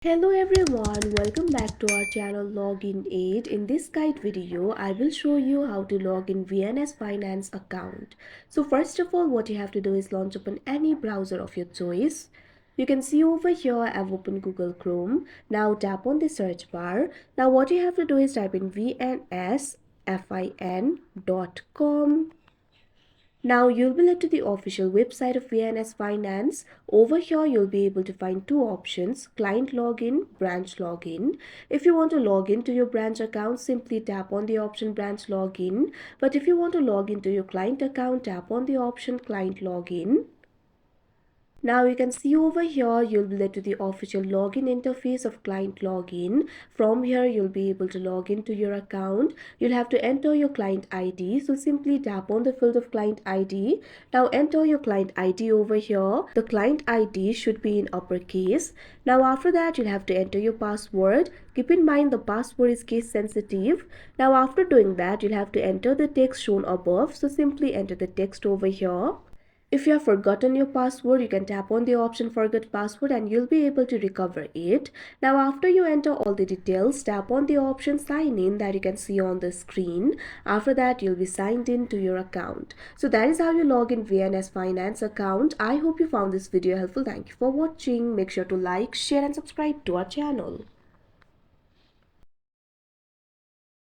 Hello everyone, welcome back to our channel Login Aid. In this guide video, I will show you how to log in VNS Finance account. So first of all, what you have to do is launch open any browser of your choice. You can see over here I've opened Google Chrome. Now tap on the search bar. Now what you have to do is type in vnsfin.com. Now you'll be led to the official website of VNS Finance. Over here you'll be able to find two options: client login, branch login. If you want to log into your branch account, simply tap on the option branch login. But if you want to log into your client account, tap on the option client login. Now you can see over here you'll be led to the official login interface of client login. From here you'll be able to log into your account. You'll have to enter your client ID. So simply tap on the field of client ID. Now enter your client ID over here. The client ID should be in uppercase. Now after that you'll have to enter your password. Keep in mind the password is case sensitive. Now after doing that you'll have to enter the text shown above. So simply enter the text over here. If you have forgotten your password, you can tap on the option forget password and you'll be able to recover it. Now after you enter all the details, tap on the option sign in that you can see on the screen. After that, you'll be signed in to your account. So that is how you log in VNS Finance account. I hope you found this video helpful. Thank you for watching. Make sure to like, share and subscribe to our channel.